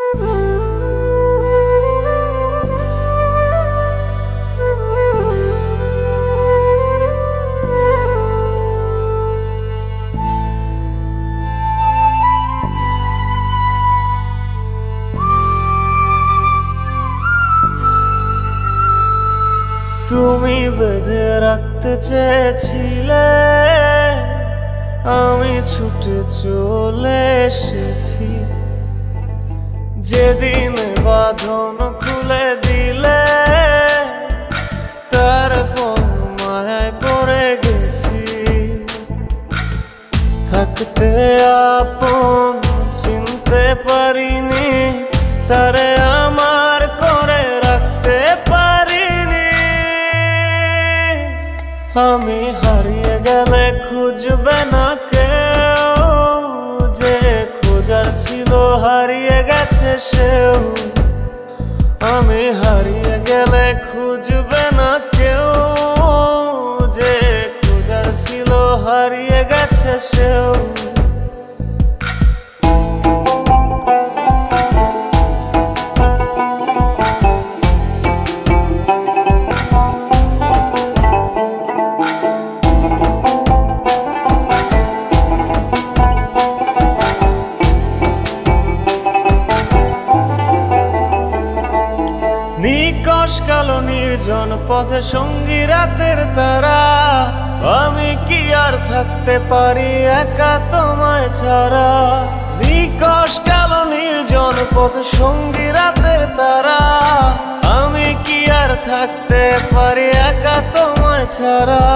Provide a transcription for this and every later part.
তুমি বেঁধে রাখতে চেয়েছিলে, আমি ছুটে চলে এসেছি। যেদিন বাঁধন খুলে দিলে, তারপর মায়ায় পড়ে গেছি। থাকতে আপন চিনতে পারিনি, তারে আমার করে রাখতে পারিনি। আমি হারিয়ে গেলে খুঁজবে না কেউ, যে খোঁজার ছিল হারিয়ে গেছে সেও। আমি হারিয়ে গেলে খুঁজবে না কেউ, যে খোঁজার ছিল হারিয়ে গেছে সেও। নিকশ কালো নির্জন পথে সঙ্গী রাতের তারা, আমি কি আর থাকতে পারি একা তোমায় ছাড়া। নিকশ কালো নির্জন পথে সঙ্গী রাতের তারা, আমি কি আর থাকতে পারি একা তোমায় ছাড়া।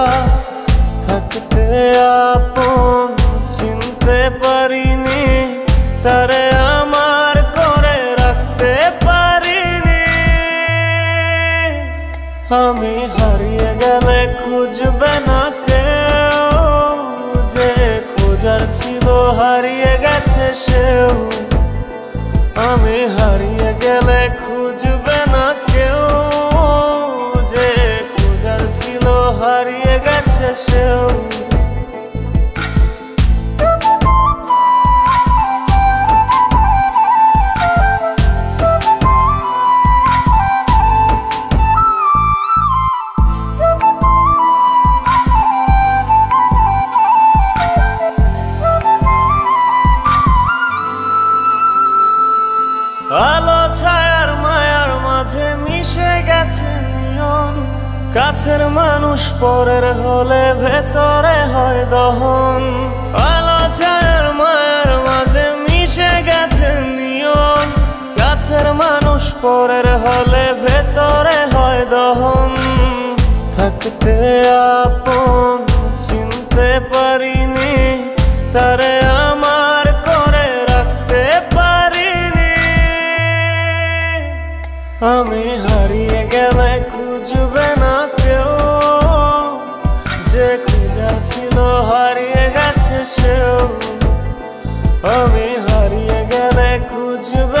থাকতে আপন চিনতে পারিনি, তারে আমার করে রাখতে পারিনি। আমি হারিয়ে গেলে খুঁজবে না কেউ, যে খোঁজার ছিল হারিয়ে গেছে সেও। আমি হারিয়ে গেলে খুঁজবে না কেউ, যে খোঁজার ছিল হারিয়ে গেছে সেও। আলো ছায়ার মায়ার মাঝে মিশে গেছে নিয়ন, কাছের মানুষ পরের হলে ভেতরে হয় দহন। আলো ছায়ার মায়ার মাঝে মিশে গেছে নিয়ন, কাছের মানুষ পরের হলে ভেতরে হয় দহন। থাকতে আপন চিনতে পারিনি, তারে আমার করে রাখতে পারিনি। আমি হারিয়ে গেলে খুঁজবে না কেউ, যে খোঁজার ছিল হারিয়ে গেছে সেও। আমি হারিয়ে গেলে খুঁজবে